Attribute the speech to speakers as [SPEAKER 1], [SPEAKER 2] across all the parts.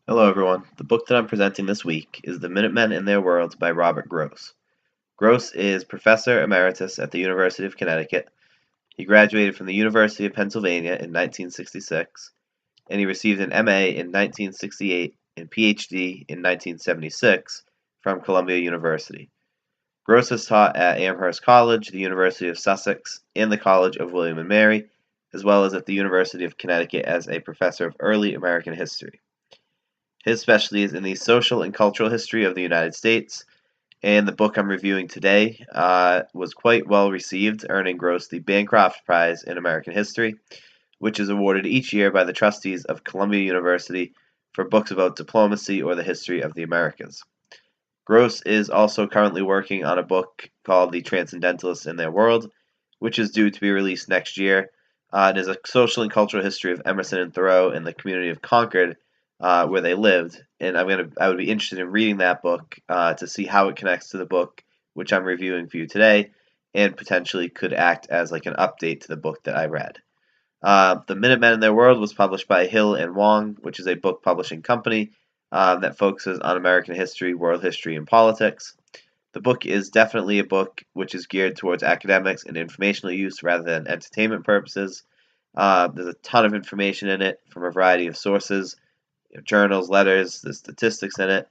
[SPEAKER 1] Hello, everyone. The book that I'm presenting this week is The Minutemen and Their World by Robert Gross. Gross is Professor Emeritus at the University of Connecticut. He graduated from the University of Pennsylvania in 1966, and he received an MA in 1968 and PhD in 1976 from Columbia University. Gross has taught at Amherst College, the University of Sussex, and the College of William and Mary, as well as at the University of Connecticut as a professor of early American history. His specialty is in the social and cultural history of the United States, and the book I'm reviewing today was quite well received, earning Gross the Bancroft Prize in American History, which is awarded each year by the trustees of Columbia University for books about diplomacy or the history of the Americas. Gross is also currently working on a book called The Transcendentalists in Their World, which is due to be released next year. It is a social and cultural history of Emerson and Thoreau and the community of Concord, where they lived, and I would be interested in reading that book to see how it connects to the book which I'm reviewing for you today, and potentially could act as like an update to the book that I read. The Minutemen in Their World was published by Hill and Wong, which is a book publishing company that focuses on American history, world history, and politics. The book is definitely a book which is geared towards academics and informational use rather than entertainment purposes. There's a ton of information in it from a variety of sources, journals, letters, the statistics in it.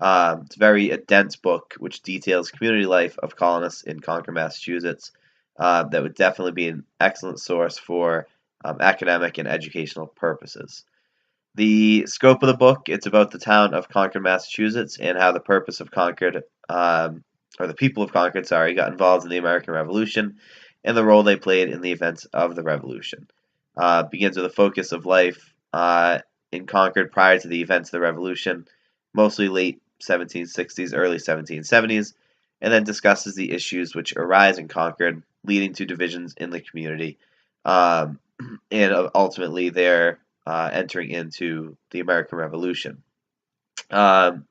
[SPEAKER 1] It's very a dense book which details community life of colonists in Concord, Massachusetts. That would definitely be an excellent source for academic and educational purposes. The scope of the book, it's about the town of Concord, Massachusetts, and how the purpose of Concord, or the people of Concord, sorry, got involved in the American Revolution and the role they played in the events of the Revolution. Begins with a focus of life in Concord prior to the events of the Revolution, mostly late 1760s, early 1770s, and then discusses the issues which arise in Concord, leading to divisions in the community, um, and ultimately their entering into the American Revolution. Um,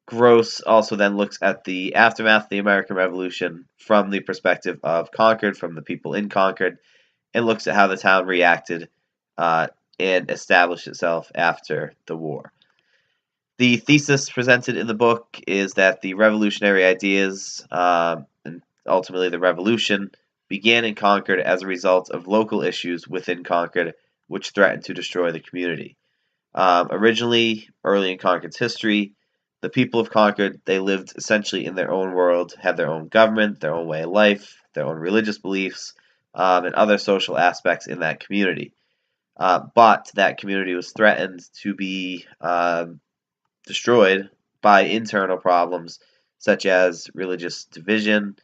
[SPEAKER 1] Gross also then looks at the aftermath of the American Revolution from the perspective of Concord, from the people in Concord, and looks at how the town reacted uh, and established itself after the war. The thesis presented in the book is that the revolutionary ideas and ultimately the revolution began in Concord as a result of local issues within Concord which threatened to destroy the community. Originally, early in Concord's history, the people of Concord, they lived essentially in their own world, had their own government, their own way of life, their own religious beliefs, and other social aspects in that community. But that community was threatened to be destroyed by internal problems such as religious division,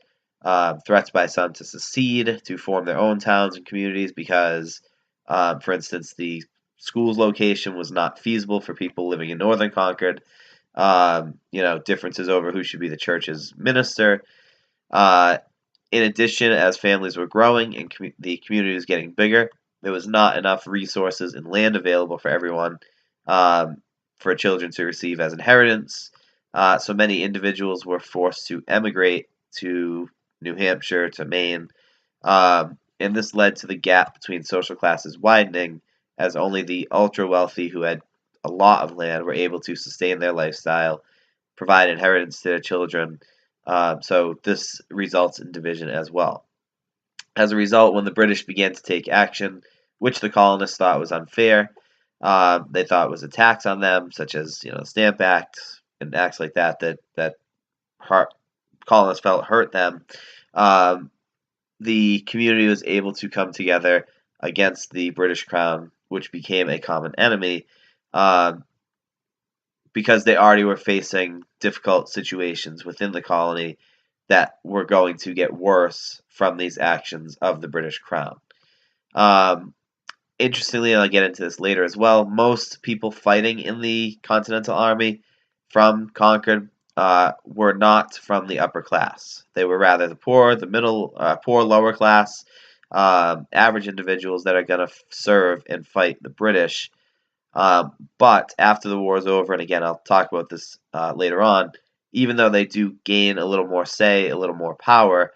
[SPEAKER 1] threats by some to secede, to form their own towns and communities because, for instance, the school's location was not feasible for people living in northern Concord. Differences over who should be the church's minister. Uh, in addition, as families were growing and the community was getting bigger, there was not enough resources and land available for everyone for children to receive as inheritance. So many individuals were forced to emigrate to New Hampshire, to Maine, and this led to the gap between social classes widening as only the ultra wealthy who had a lot of land were able to sustain their lifestyle, provide inheritance to their children. So this results in division as well. As a result, when the British began to take action, which the colonists thought was unfair, they thought was a tax on them, such as the Stamp Act and acts like that hurt, colonists felt hurt them. Um, the community was able to come together against the British Crown, which became a common enemy, um, because they already were facing difficult situations within the colony that were going to get worse from these actions of the British Crown. Um, Interestingly, and I'll get into this later as well, most people fighting in the Continental Army from Concord were not from the upper class. They were rather the poor, the middle, poor, lower class, average individuals that are going to serve and fight the British. But after the war is over, and again, I'll talk about this later on, even though they do gain a little more say, a little more power,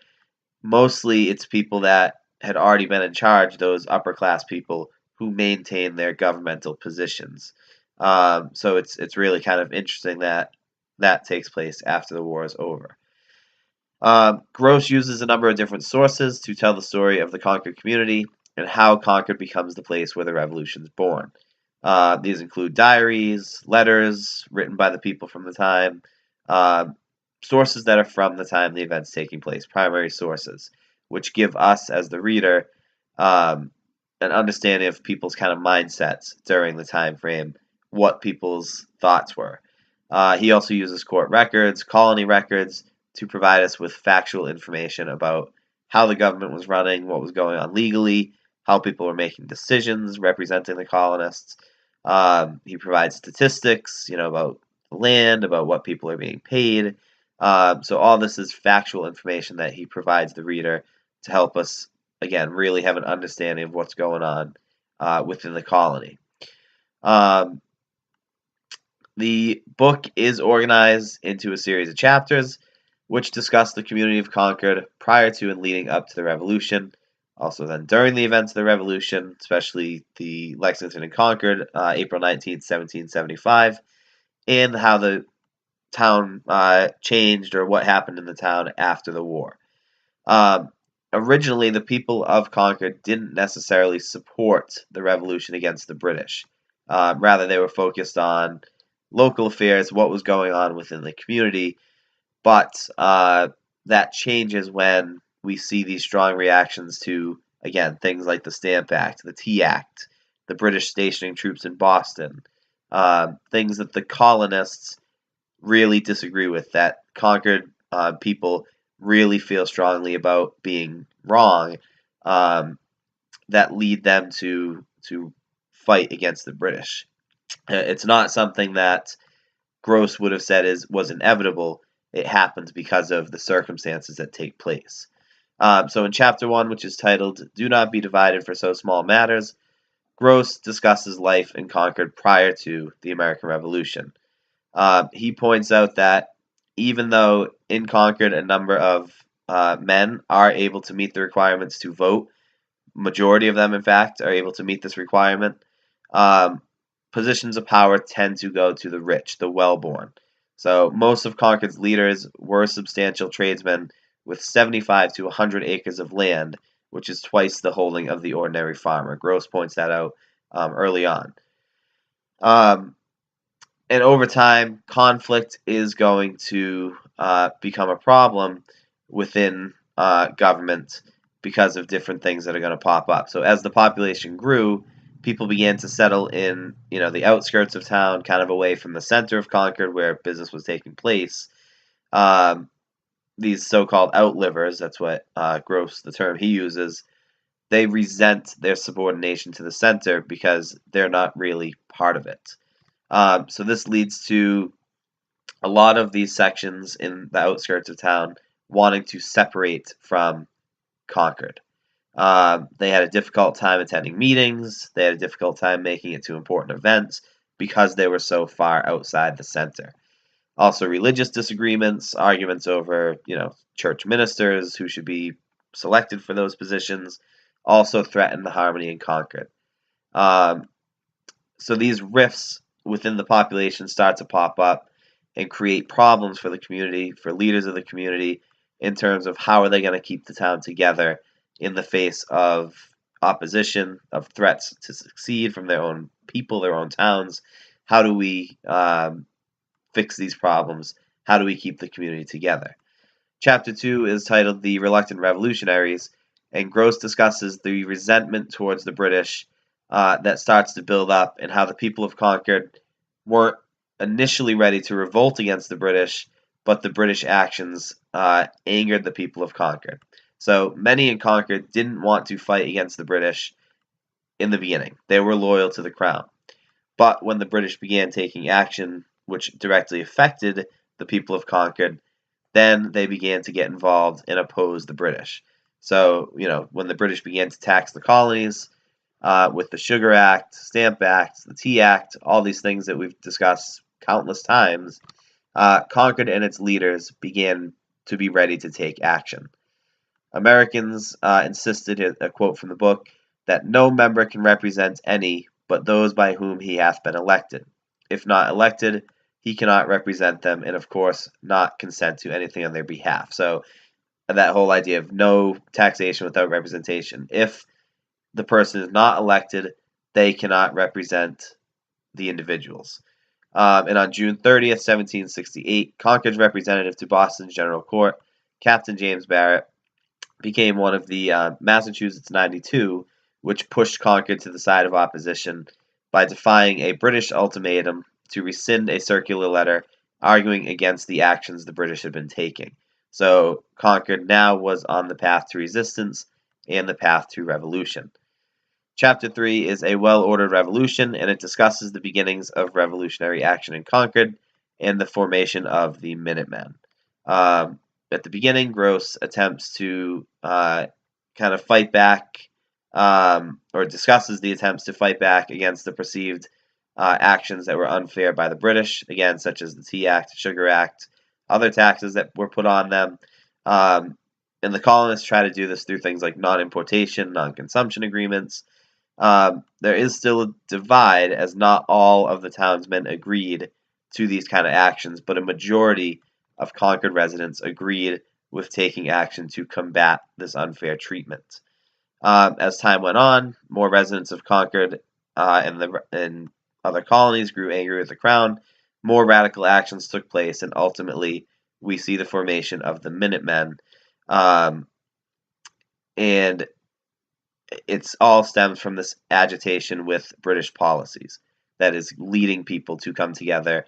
[SPEAKER 1] mostly it's people that had already been in charge, those upper class people who maintain their governmental positions. So it's really kind of interesting that that takes place after the war is over. Gross uses a number of different sources to tell the story of the Concord community and how Concord becomes the place where the revolution is born. These include diaries, letters written by the people from the time, uh, sources that are from the time the event's taking place, primary sources, which give us, as the reader, um, an understanding of people's kind of mindsets during the time frame, what people's thoughts were. He also uses court records, colony records, to provide us with factual information about how the government was running, what was going on legally, how people were making decisions representing the colonists. He provides statistics, about the land, about what people are being paid. So all this is factual information that he provides the reader to help us, again, really have an understanding of what's going on within the colony. Um, the book is organized into a series of chapters which discuss the community of Concord prior to and leading up to the Revolution. Also, then during the events of the Revolution, especially the Lexington and Concord, April 19th, 1775, and how the town changed or what happened in the town after the war. Um, Originally, the people of Concord didn't necessarily support the revolution against the British. Rather, they were focused on local affairs, what was going on within the community, but that changes when we see these strong reactions to, again, things like the Stamp Act, the Tea Act, the British stationing troops in Boston, things that the colonists really disagree with, that Concord people really feel strongly about being wrong, that lead them to fight against the British. It's not something that Gross would have said was inevitable. It happens because of the circumstances that take place. So in chapter 1, which is titled "Do Not Be Divided for So Small Matters," Gross discusses life in Concord prior to the American Revolution. He points out that even though in Concord a number of men are able to meet the requirements to vote, majority of them, in fact, are able to meet this requirement, um, positions of power tend to go to the rich, the well-born. So most of Concord's leaders were substantial tradesmen with 75 to 100 acres of land, which is twice the holding of the ordinary farmer. Gross points that out early on. Um, and over time, conflict is going to become a problem within government because of different things that are going to pop up. So as the population grew, people began to settle in, the outskirts of town, kind of away from the center of Concord where business was taking place. Um, these so-called outlivers, that's what Gross, the term he uses, they resent their subordination to the center because they're not really part of it. So this leads to a lot of these sections in the outskirts of town wanting to separate from Concord. They had a difficult time attending meetings. They had a difficult time making it to important events because they were so far outside the center. Also, religious disagreements, arguments over, church ministers who should be selected for those positions, also threatened the harmony in Concord. Um, so these rifts within the population start to pop up and create problems for the community, for leaders of the community, in terms of how are they going to keep the town together in the face of opposition, of threats to succeed from their own people, their own towns. How do we fix these problems? How do we keep the community together? Chapter 2 is titled "The Reluctant Revolutionaries," and Gross discusses the resentment towards the British that starts to build up and how the people of Concord weren't initially ready to revolt against the British, but the British actions angered the people of Concord. So many in Concord didn't want to fight against the British in the beginning. They were loyal to the crown. But when the British began taking action which directly affected the people of Concord, then they began to get involved and oppose the British. So, when the British began to tax the colonies with the Sugar Act, Stamp Act, the Tea Act, all these things that we've discussed countless times, Concord and its leaders began to be ready to take action. Americans insisted, a quote from the book, that no member can represent any but those by whom he hath been elected. If not elected, he cannot represent them and, of course, not consent to anything on their behalf. So that whole idea of no taxation without representation. If the person is not elected, they cannot represent the individuals. And on June 30th, 1768, Concord's representative to Boston's General Court, Captain James Barrett, became one of the Massachusetts 92, which pushed Concord to the side of opposition by defying a British ultimatum to rescind a circular letter arguing against the actions the British had been taking. So Concord now was on the path to resistance and the path to revolution. Chapter 3 is a well-ordered revolution, and it discusses the beginnings of revolutionary action in Concord and the formation of the Minutemen. At the beginning, Gross attempts to kind of fight back, or discusses the attempts to fight back against the perceived actions that were unfair by the British, again, such as the Tea Act, Sugar Act, other taxes that were put on them. And the colonists try to do this through things like non-importation, non-consumption agreements. There is still a divide, as not all of the townsmen agreed to these kind of actions, but a majority of Concord residents agreed with taking action to combat this unfair treatment. As time went on, more residents of Concord and other colonies grew angry with the crown. More radical actions took place, and ultimately we see the formation of the Minutemen. And it's all stems from this agitation with British policies that is leading people to come together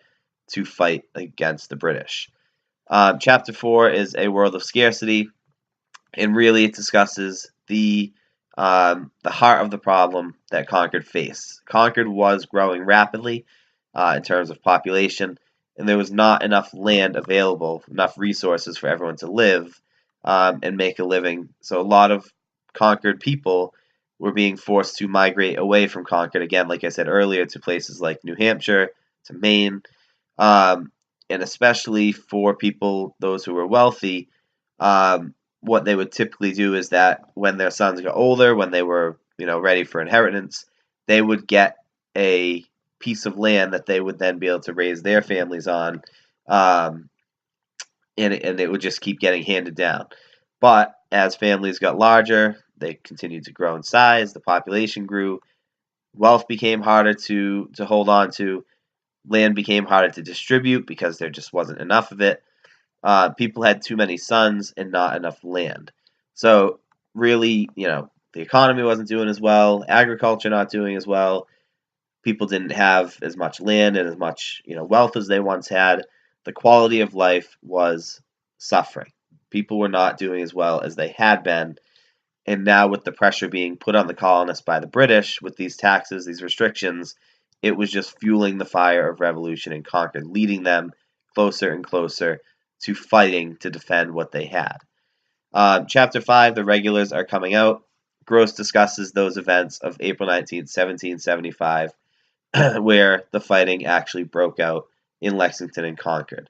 [SPEAKER 1] to fight against the British. Chapter 4 is a world of scarcity, and really it discusses the heart of the problem that Concord faced. Concord was growing rapidly in terms of population, and there was not enough land available, enough resources for everyone to live and make a living. So a lot of Concord people were being forced to migrate away from Concord, again, like I said earlier, to places like New Hampshire, to Maine, and especially for people, those who were wealthy, what they would typically do is that when their sons got older, when they were ready for inheritance, they would get a piece of land that they would then be able to raise their families on, and it would just keep getting handed down. But as families got larger, they continued to grow in size, the population grew, wealth became harder to hold on to, land became harder to distribute because there just wasn't enough of it. People had too many sons and not enough land. So really, the economy wasn't doing as well, agriculture not doing as well. People didn't have as much land and as much, wealth as they once had. The quality of life was suffering. People were not doing as well as they had been. And now with the pressure being put on the colonists by the British with these taxes, these restrictions, it was just fueling the fire of revolution in Concord, leading them closer and closer to fighting to defend what they had. Chapter 5, the regulars are coming out. Gross discusses those events of April 19th, 1775, where the fighting actually broke out in Lexington and Concord.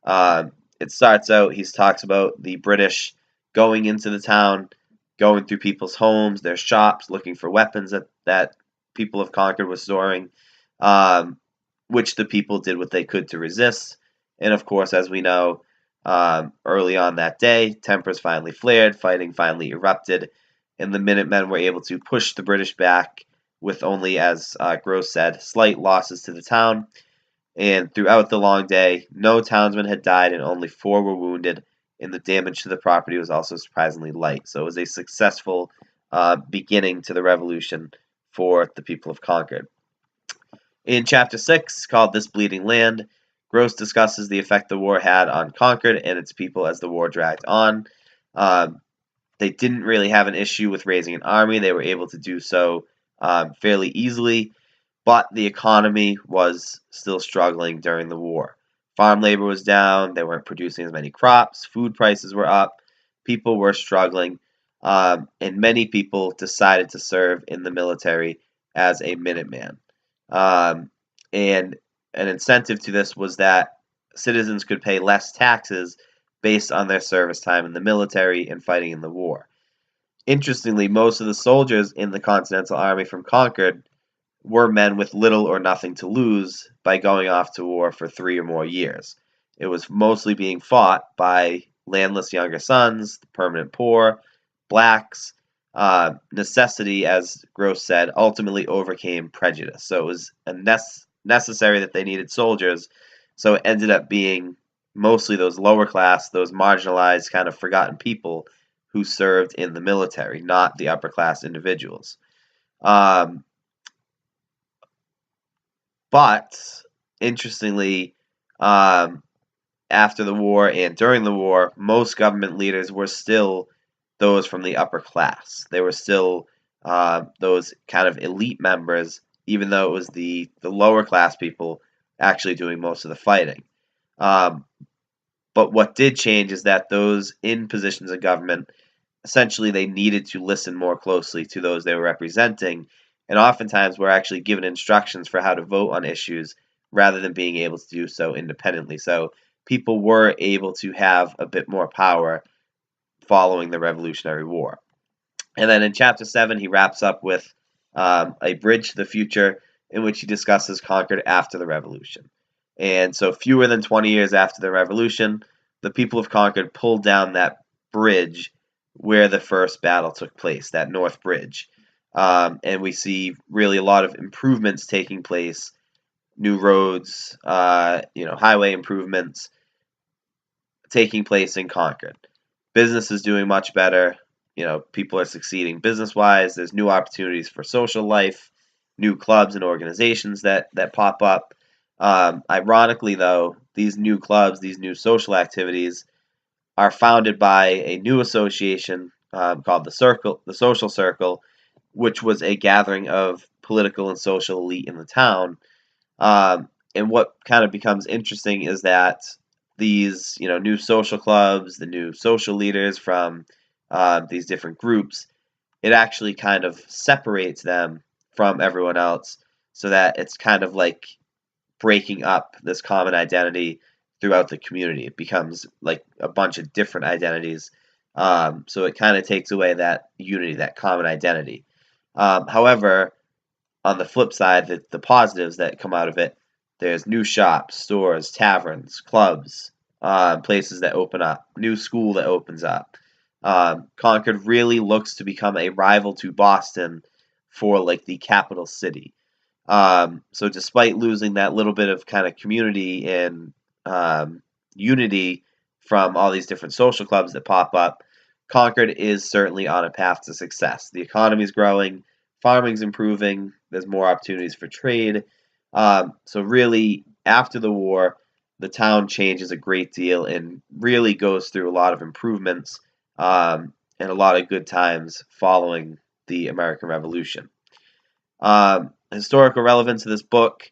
[SPEAKER 1] It starts out, he talks about the British going into the town, going through people's homes, their shops, looking for weapons that people of Concord were storing, which the people did what they could to resist. And of course, as we know, early on that day, tempers finally flared, fighting finally erupted, and the Minutemen were able to push the British back with only, as Gross said, slight losses to the town. And throughout the long day, no townsmen had died and only 4 were wounded, and the damage to the property was also surprisingly light. So it was a successful beginning to the revolution for the people of Concord. In Chapter 6, called This Bleeding Land, Gross discusses the effect the war had on Concord and its people as the war dragged on. They didn't really have an issue with raising an army. They were able to do so fairly easily, but the economy was still struggling during the war. Farm labor was down. They weren't producing as many crops. Food prices were up. People were struggling, and many people decided to serve in the military as a Minuteman. And an incentive to this was that citizens could pay less taxes based on their service time in the military and fighting in the war. Interestingly, most of the soldiers in the Continental Army from Concord were men with little or nothing to lose by going off to war for 3 or more years. It was mostly being fought by landless younger sons, the permanent poor, blacks. Necessity, as Gross said, ultimately overcame prejudice. So it was necessary that they needed soldiers. So it ended up being mostly those lower class, those marginalized, kind of forgotten people who served in the military, not the upper class individuals. Um, but interestingly, um, after the war and during the war, most government leaders were still those from the upper class. They were still those kind of elite members, even though it was the lower class people actually doing most of the fighting. Um, but what did change is that those in positions of government, essentially, they needed to listen more closely to those they were representing, and oftentimes were actually given instructions for how to vote on issues rather than being able to do so independently. So people were able to have a bit more power following the Revolutionary War. And then in chapter 7, he wraps up with a bridge to the future in which he discusses Concord after the Revolution. And so, fewer than 20 years after the Revolution, the people of Concord pulled down that bridge where the first battle took place, that North Bridge. And we see really a lot of improvements taking place, new roads, highway improvements taking place in Concord. Business is doing much better. People are succeeding business-wise. There's new opportunities for social life, new clubs and organizations that pop up. Ironically, though, these new clubs, these new social activities, are founded by a new association called the Social Circle, which was a gathering of political and social elite in the town. And what kind of becomes interesting is that these, new social clubs, the new social leaders from these different groups, it actually kind of separates them from everyone else, so that it's kind of like breaking up this common identity throughout the community. It becomes like a bunch of different identities. So it kind of takes away that unity, that common identity. However, on the flip side, the positives that come out of it, there's new shops, stores, taverns, clubs, places that open up, new school that opens up. Concord really looks to become a rival to Boston for like the capital city. So despite losing that little bit of kind of community and unity from all these different social clubs that pop up, Concord is certainly on a path to success. The economy is growing, farming's improving, there's more opportunities for trade. So really, after the war, the town changes a great deal and really goes through a lot of improvements and a lot of good times following the American Revolution. Historical relevance of this book,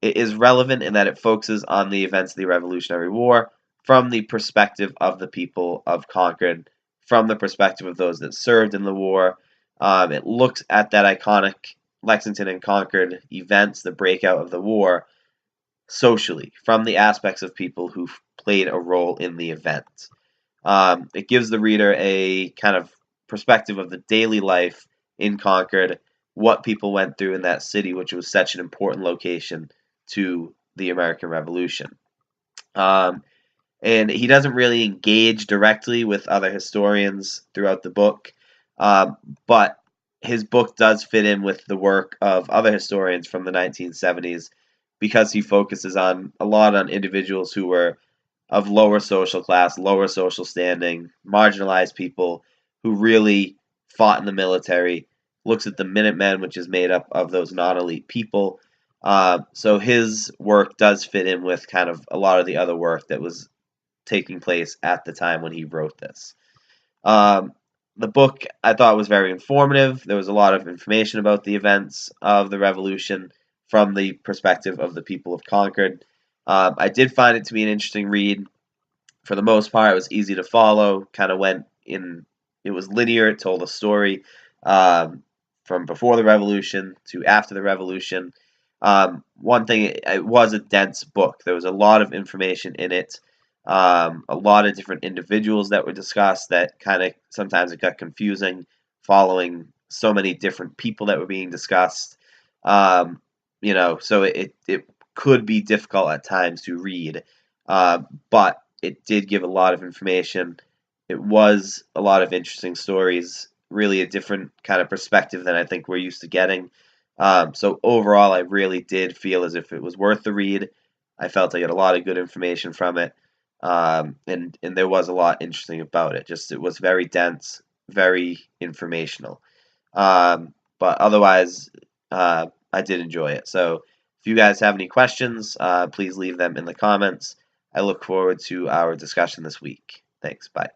[SPEAKER 1] it is relevant in that it focuses on the events of the Revolutionary War from the perspective of the people of Concord, from the perspective of those that served in the war. It looks at that iconic Lexington and Concord events, the breakout of the war, socially, from the aspects of people who played a role in the event. It gives the reader a kind of perspective of the daily life in Concord, what people went through in that city, which was such an important location to the American Revolution. And he doesn't really engage directly with other historians throughout the book, but his book does fit in with the work of other historians from the 1970s because he focuses on a lot on individuals who were of lower social class, lower social standing, marginalized people who really fought in the military, looks at the Minutemen, which is made up of those non-elite people. So his work does fit in with kind of a lot of the other work that was taking place at the time when he wrote this. The book I thought was very informative. There was a lot of information about the events of the Revolution from the perspective of the people of Concord. I did find it to be an interesting read. For the most part, it was easy to follow. Kind of went in. It was linear. It told a story from before the Revolution to after the Revolution. One thing, it was a dense book. There was a lot of information in it. A lot of different individuals that were discussed that kind of sometimes it got confusing following so many different people that were being discussed. So it could be difficult at times to read, but it did give a lot of information. It was a lot of interesting stories, really a different kind of perspective than I think we're used to getting. So overall, I really did feel as if it was worth the read. I felt I got a lot of good information from it, and there was a lot interesting about it. Just it was very dense, very informational. But otherwise, I did enjoy it. So if you guys have any questions, please leave them in the comments. I look forward to our discussion this week. Thanks. Bye.